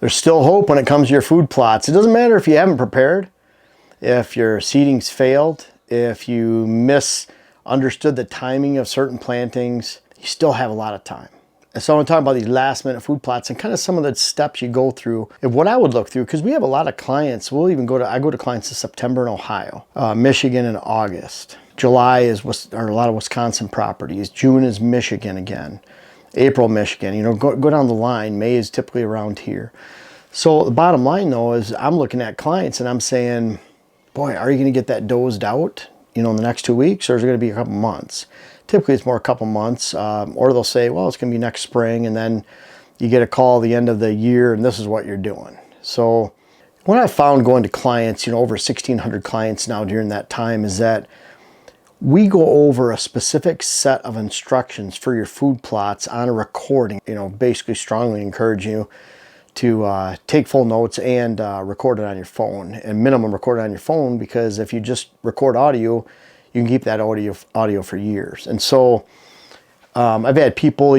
There's still hope when it comes to your food plots. It doesn't matter if you haven't prepared, if your seeding's failed, if you misunderstood the timing of certain plantings, you still have a lot of time. And so I want to talk about these last minute food plots and kind of some of the steps you go through and what I would look through, because we have a lot of clients. I go to clients in September in Ohio, Michigan in August. July are a lot of Wisconsin properties. June is Michigan again. April, Michigan, go down the line. May is typically around here. So the bottom line though is I'm looking at clients and I'm saying, boy, are you going to get that dozed out, in the next 2 weeks, or is it going to be a couple months? Typically it's more a couple months, or they'll say, well, it's going to be next spring, and then you get a call at the end of the year and this is what you're doing. So what I found going to clients, over 1,600 clients now during that time, is that we go over a specific set of instructions for your food plots on a recording. Basically strongly encourage you to take full notes and record it on your phone, and minimum record it on your phone, because if you just record audio, you can keep that audio for years. And so I've had people,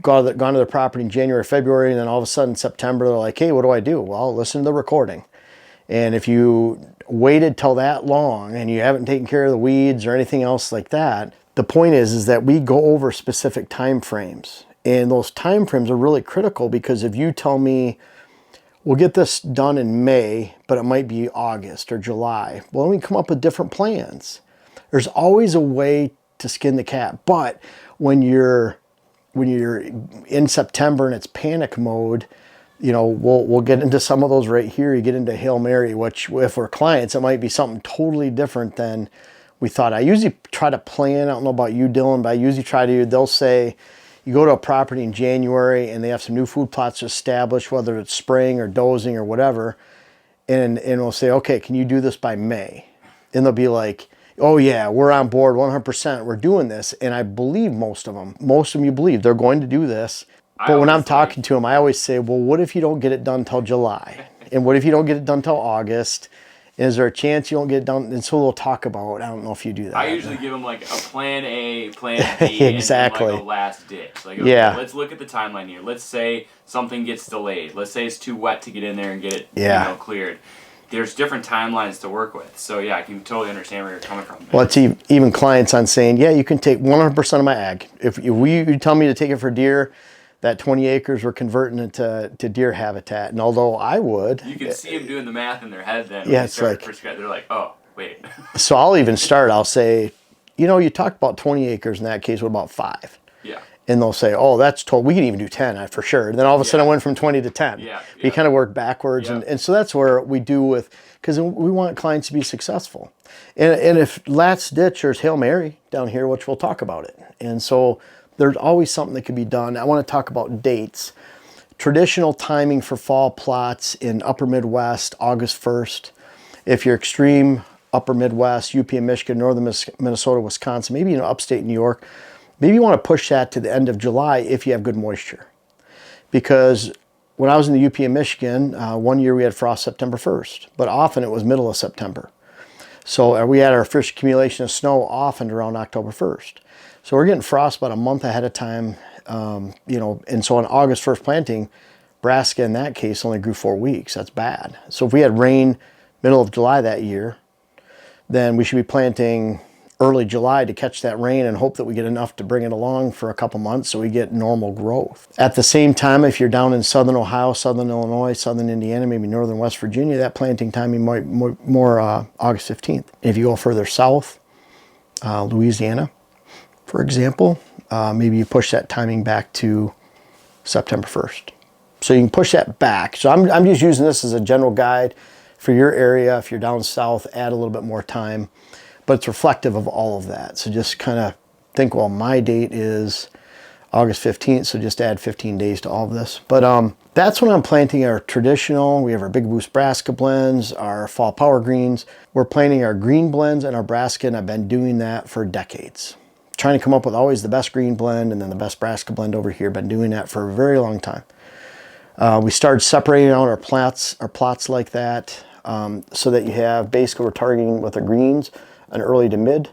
gone to their property in January, February, and then all of a sudden September, they're like, hey, what do I do? Well, listen to the recording. And if you waited till that long and you haven't taken care of the weeds or anything else like that, the point is that we go over specific time frames. And those time frames are really critical, because if you tell me, we'll get this done in May, but it might be August or July, well, we can come up with different plans. There's always a way to skin the cat. But when you're in September and it's panic mode, we'll get into some of those right here. You get into Hail Mary, which if we're clients, it might be something totally different than we thought. I usually try to plan, I don't know about you, Dylan, but I usually they'll say, you go to a property in January and they have some new food plots established, whether it's spraying or dozing or whatever, and we'll say, okay, can you do this by May? And they'll be like, oh yeah, we're on board 100%, we're doing this. And I believe most of them you believe they're going to do this. But when I'm talking to them, I always say, well, what if you don't get it done till July? And what if you don't get it done till August? And is there a chance you don't get it done? And so we'll talk about, I don't know if you do that. I usually give them like a plan A, plan B, exactly. and like a last ditch. Like, okay, let's look at the timeline here. Let's say something gets delayed. Let's say it's too wet to get in there and get it cleared. There's different timelines to work with. So yeah, I can totally understand where you're coming from. Well, it's even clients on saying, yeah, you can take 100% of my ag. If you tell me to take it for deer, that 20 acres we're converting it to deer habitat. And although I would, you can see them doing the math in their head then. Yeah, it's like, they're like, oh, wait. So I'll say, you talked about 20 acres in that case, what about 5? Yeah. And they'll say, oh, we can even do 10 for sure. And then all of a sudden I went from 20 to 10. Yeah. You kind of work backwards. Yeah. And so that's where we do because we want clients to be successful. And if last ditch, there's Hail Mary down here, which we'll talk about it. And so there's always something that can be done. I want to talk about dates. Traditional timing for fall plots in upper Midwest, August 1st. If you're extreme upper Midwest, UP and Michigan, northern Minnesota, Wisconsin, maybe upstate New York, maybe you want to push that to the end of July if you have good moisture. Because when I was in the UP and Michigan, one year we had frost September 1st, but often it was middle of September. So we had our first accumulation of snow often around October 1st. So we're getting frost about a month ahead of time, and so on August 1st planting, brassica in that case only grew 4 weeks. That's bad. So if we had rain middle of July that year, then we should be planting early July to catch that rain and hope that we get enough to bring it along for a couple months so we get normal growth. At the same time, if you're down in southern Ohio, southern Illinois, southern Indiana, maybe northern West Virginia, that planting timing might more August 15th. If you go further south, Louisiana, for example, maybe you push that timing back to September 1st. So you can push that back. So I'm just using this as a general guide for your area. If you're down south, add a little bit more time. But it's reflective of all of that. So just kind of think, well, my date is August 15th, so just add 15 days to all of this. But that's when I'm planting our traditional. We have our Big Boost brassica blends, our fall power greens. We're planting our green blends and our brassica, and I've been doing that for decades. Trying to come up with always the best green blend and then the best brassica blend over here. Been doing that for a very long time. We started separating out our plots like that, so that you have, basically we're targeting with the greens, an early to mid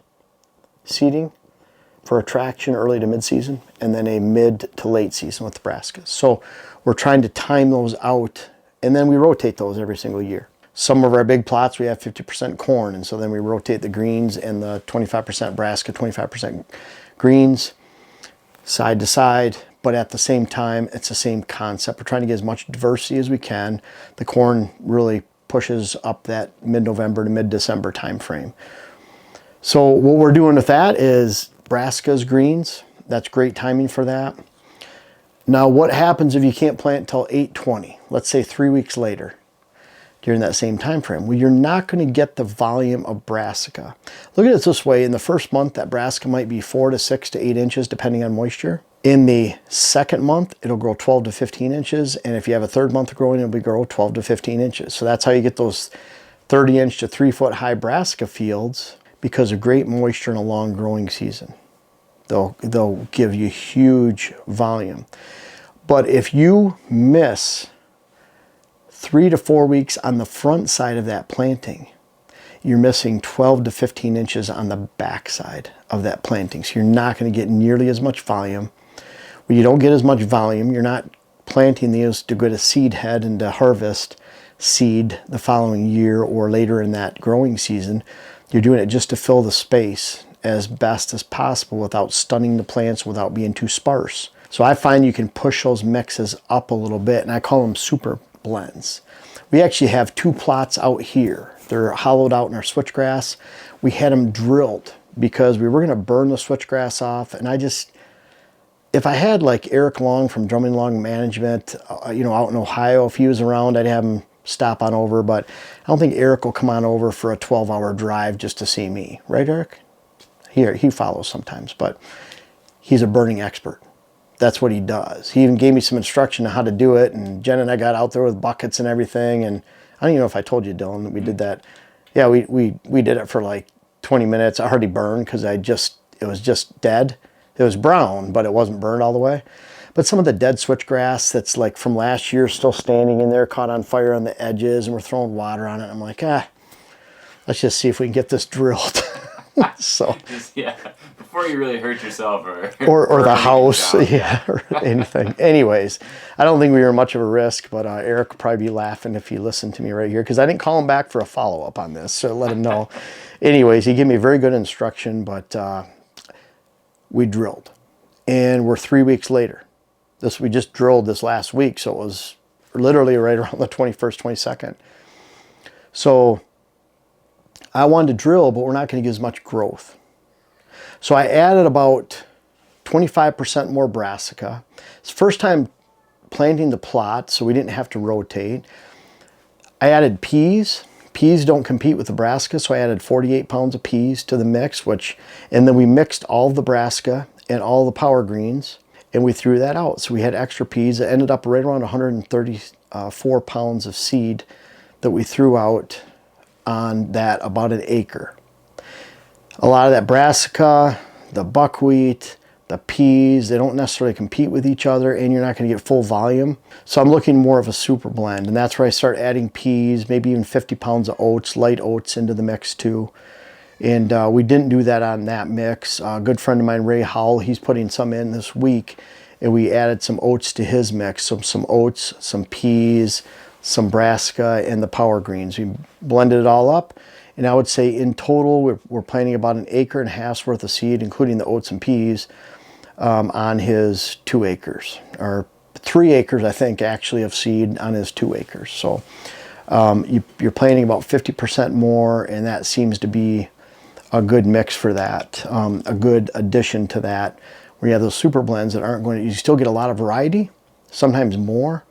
seeding for attraction, early to mid season, and then a mid to late season with the brassicas. So We're trying to time those out, and then we rotate those every single year. Some of our big plots, we have 50% corn, and so then we rotate the greens and the 25% brassica, 25% greens, side to side. But at the same time, it's the same concept. We're trying to get as much diversity as we can. The corn really pushes up that mid-November to mid-December time frame. So what we're doing with that is brassicas, greens. That's great timing for that. Now, what happens if you can't plant until 8/20? Let's say 3 weeks later, during that same time frame. Well, you're not going to get the volume of brassica. Look at it this way. In the first month, that brassica might be 4 to 6 to 8 inches, depending on moisture. In the second month, it'll grow 12 to 15 inches. And if you have a third month growing, it'll grow 12 to 15 inches. So that's how you get those 30-inch to 3-foot high brassica fields, because of great moisture in a long growing season. They'll give you huge volume. But if you miss 3 to 4 weeks on the front side of that planting, you're missing 12 to 15 inches on the back side of that planting. So you're not going to get nearly as much volume. When you don't get as much volume, you're not planting these to get a seed head and to harvest seed the following year or later in that growing season. You're doing it just to fill the space as best as possible without stunning the plants, without being too sparse. So I find you can push those mixes up a little bit, and I call them super blends. We actually have 2 plots out here. They're hollowed out in our switchgrass. We had them drilled because we were going to burn the switchgrass off, and if I had like Eric Long from Drumming Long Management, out in Ohio, if he was around, I'd have him stop on over, but I don't think Eric will come on over for a 12-hour drive just to see me. Right, Eric? He follows sometimes, but he's a burning expert. That's what he does. He even gave me some instruction on how to do it, and Jen and I got out there with buckets and everything, and I don't even know if I told you, Dylan, that we did that. Yeah, we did it for like 20 minutes. I already burned because it was just dead. It was brown, but it wasn't burned all the way. But some of the dead switchgrass that's like from last year still standing in there, caught on fire on the edges, and we're throwing water on it. I'm like, let's just see if we can get this drilled. So yeah, before you really hurt yourself or the house, or anything. Anyways, I don't think we were much of a risk, but Eric would probably be laughing if he listened to me right here, because I didn't call him back for a follow-up on this, so let him know. Anyways, he gave me very good instruction, but we drilled, and we're 3 weeks later. We just drilled this last week, so it was literally right around the 21st, 22nd. So I wanted to drill, but we're not going to get as much growth. So I added about 25% more brassica. It's the first time planting the plot, so we didn't have to rotate. I added peas. Peas don't compete with the brassica, so I added 48 pounds of peas to the mix, and then we mixed all the brassica and all the power greens, and we threw that out. So we had extra peas. It ended up right around 134 pounds of seed that we threw out on that, about an acre. A lot of that brassica, the buckwheat, the peas, they don't necessarily compete with each other, and you're not going to get full volume. So I'm looking more of a super blend, and that's where I start adding peas, maybe even 50 pounds of oats, light oats into the mix too. And we didn't do that on that mix. A good friend of mine, Ray Howell, he's putting some in this week, and we added some oats to his mix. So some oats, some peas, some brassica, and the power greens. We blended it all up, and I would say in total we're planting about 1.5 acres worth of seed, including the oats and peas, on his 2 acres, or 3 acres, I think, actually, of seed on his 2 acres. So you're planting about 50% more, and that seems to be a good mix for that, a good addition to that, where you have those super blends that aren't you still get a lot of variety, sometimes more.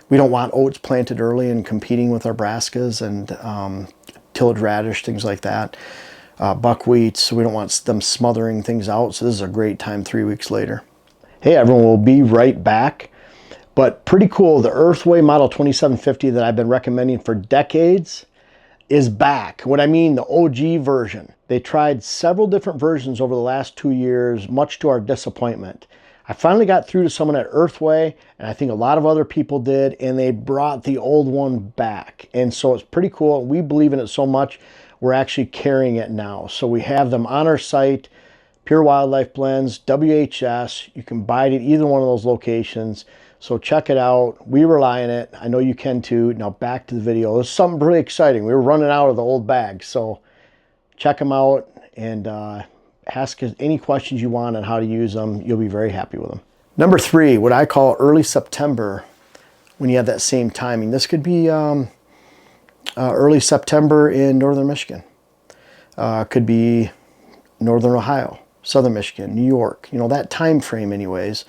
We don't want oats planted early and competing with our brassicas and tillage radish, things like that. Buckwheat, so we don't want them smothering things out. So this is a great time 3 weeks later. Hey everyone, we'll be right back. But pretty cool, the Earthway Model 2750 that I've been recommending for decades is back. What I mean, the OG version. They tried several different versions over the last 2 years, much to our disappointment. I finally got through to someone at Earthway, and I think a lot of other people did, and they brought the old one back. And so it's pretty cool. We believe in it so much, we're actually carrying it now. So we have them on our site, Pure Wildlife Blends, WHS. You can buy it at either one of those locations. So check it out. We rely on it. I know you can too. Now back to the video. This is something really exciting. We were running out of the old bags. So check them out and ask us any questions you want on how to use them. You'll be very happy with them. Number 3, what I call early September, when you have that same timing. This could be early September in northern Michigan. Could be northern Ohio, southern Michigan, New York, you know, that time frame anyways.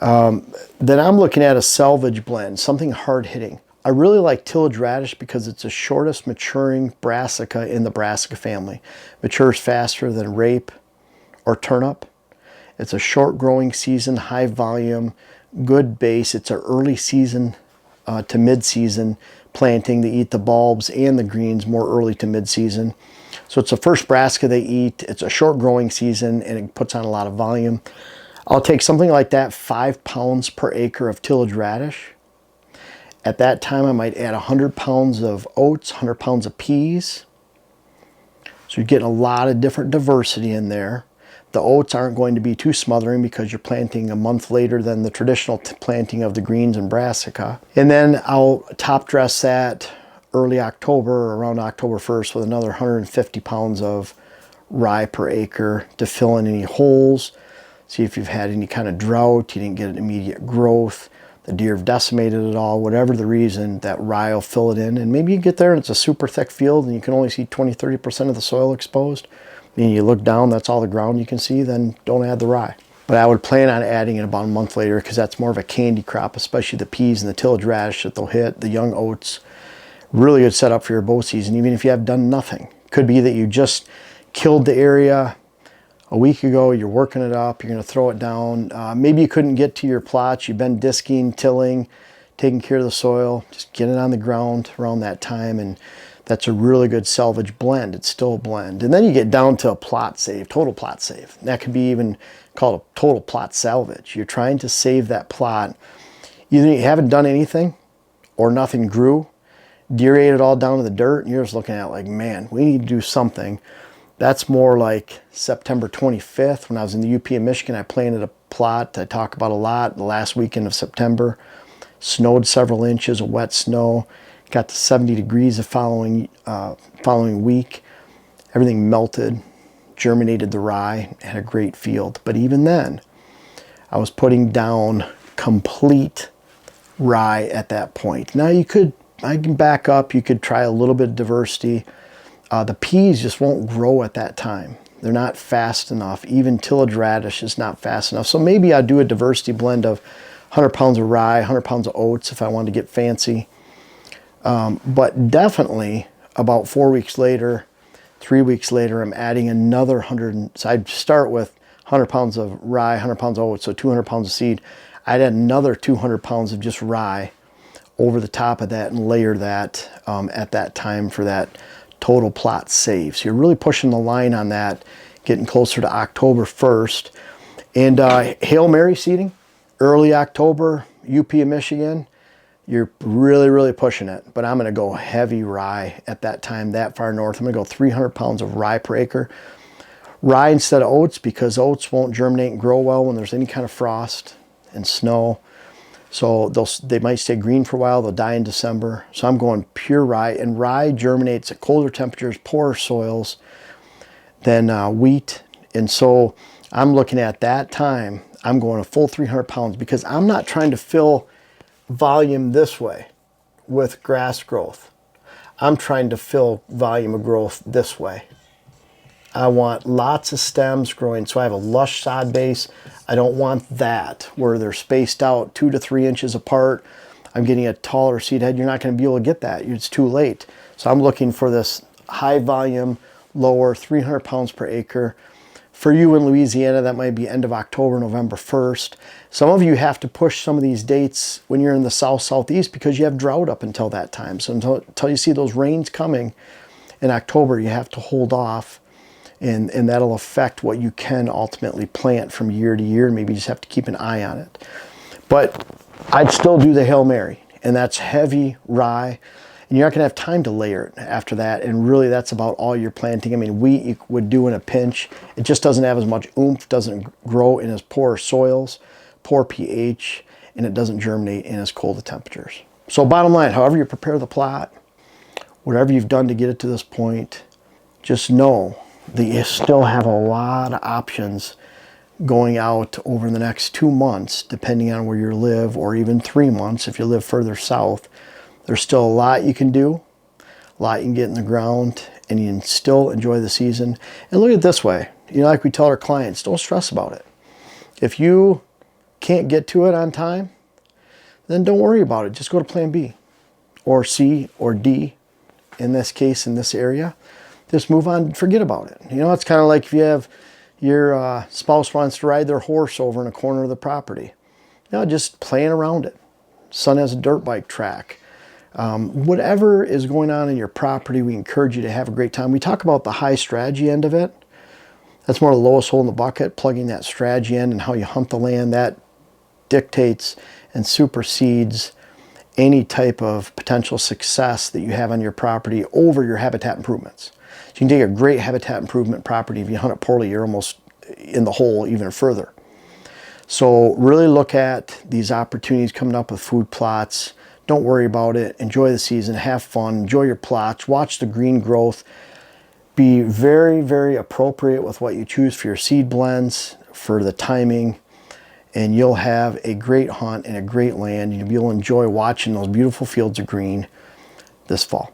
Then I'm looking at a salvage blend, something hard hitting. I really like tillage radish because it's the shortest maturing brassica in the brassica family. Matures faster than rape or turnip. It's a short growing season, high volume, good base. It's an early season to mid-season planting. They eat the bulbs and the greens more early to mid-season. So it's the first brassica they eat. It's a short growing season and it puts on a lot of volume. I'll take something like that, 5 pounds per acre of tillage radish. At that time, I might add 100 pounds of oats, 100 pounds of peas. So you're getting a lot of different diversity in there. The oats aren't going to be too smothering because you're planting a month later than the traditional planting of the greens and brassica. And then I'll top dress that early October, around October 1st, with another 150 pounds of rye per acre to fill in any holes. See if you've had any kind of drought, you didn't get an immediate growth, the deer have decimated it all, whatever the reason, that rye will fill it in. And maybe you get there and it's a super thick field and you can only see 20-30% of the soil exposed. And you look down, that's all the ground you can see, then don't add the rye. But I would plan on adding it about a month later because that's more of a candy crop, especially the peas and the tillage radish that they'll hit, the young oats. Really good setup for your bow season, even if you have done nothing. Could be that you just killed the area a week ago, you're working it up, you're going to throw it down. Maybe you couldn't get to your plots, you've been disking, tilling, taking care of the soil, just get it on the ground around that time, and that's a really good salvage blend. It's still a blend. And then you get down to a plot save, total plot save. That could be even called a total plot salvage. You're trying to save that plot. Either you haven't done anything or nothing grew, deer ate it all down to the dirt, and you're just looking at it like, man, we need to do something. That's more like September 25th. When I was in the UP in Michigan, I planted a plot I talk about a lot the last weekend of September. Snowed several inches of wet snow. Got to 70 degrees the following week. Everything melted, germinated the rye, had a great field. But even then, I was putting down complete rye at that point. Now I can back up, you could try a little bit of diversity. The peas just won't grow at that time. They're not fast enough. Even tillage radish is not fast enough. So maybe I'll do a diversity blend of 100 pounds of rye, 100 pounds of oats if I want to get fancy. But definitely about 4 weeks later, 3 weeks later, I'm adding another 100. So I'd start with 100 pounds of rye, 100 pounds of oats, so 200 pounds of seed. I'd add another 200 pounds of just rye over the top of that and layer that at that time for that total plot save. So you're really pushing the line on that, getting closer to October 1st. And Hail Mary seeding, early October, UP of Michigan, you're really, really pushing it. But I'm gonna go heavy rye at that time, that far north. I'm gonna go 300 pounds of rye per acre. Rye instead of oats because oats won't germinate and grow well when there's any kind of frost and snow. So they might stay green for a while, they'll die in December. So I'm going pure rye, and rye germinates at colder temperatures, poorer soils than wheat. And so I'm looking at that time, I'm going a full 300 pounds because I'm not trying to fill volume this way with grass growth. I'm trying to fill volume of growth this way. I want lots of stems growing, so I have a lush sod base. I don't want that where they're spaced out 2 to 3 inches apart. I'm getting a taller seed head. You're not going to be able to get that. It's too late. So I'm looking for this high volume, lower, 300 pounds per acre. For you in Louisiana, that might be end of October, November 1st. Some of you have to push some of these dates when you're in the south, southeast because you have drought up until that time. So until you see those rains coming in October, you have to hold off. And that'll affect what you can ultimately plant from year to year. Maybe you just have to keep an eye on it. But I'd still do the Hail Mary, and that's heavy rye. And you're not going to have time to layer it after that. And really, that's about all you're planting. I mean, wheat you would do in a pinch. It just doesn't have as much oomph, doesn't grow in as poor soils, poor pH. and it doesn't germinate in as cold of temperatures. So bottom line, however you prepare the plot, whatever you've done to get it to this point, just know that you still have a lot of options going out over the next 2 months, depending on where you live, or even 3 months if you live further south. There's still a lot you can do, a lot you can get in the ground, and you can still enjoy the season. And look at it this way, like we tell our clients, don't stress about it. If you can't get to it on time, then don't worry about it. Just go to plan B or C or D, in this case, in this area. Just move on, forget about it. It's kind of like if you have your spouse wants to ride their horse over in a corner of the property. Just playing around it. Son has a dirt bike track. Whatever is going on in your property, we encourage you to have a great time. We talk about the high strategy end of it. That's more the lowest hole in the bucket, plugging that strategy in and how you hunt the land. That dictates and supersedes any type of potential success that you have on your property over your habitat improvements. So you can take a great habitat improvement property. If you hunt it poorly, you're almost in the hole even further. So really look at these opportunities coming up with food plots. Don't worry about it. Enjoy the season. Have fun. Enjoy your plots. Watch the green growth. Be very, very appropriate with what you choose for your seed blends, for the timing, and you'll have a great hunt and a great land. You'll be able to enjoy watching those beautiful fields of green this fall.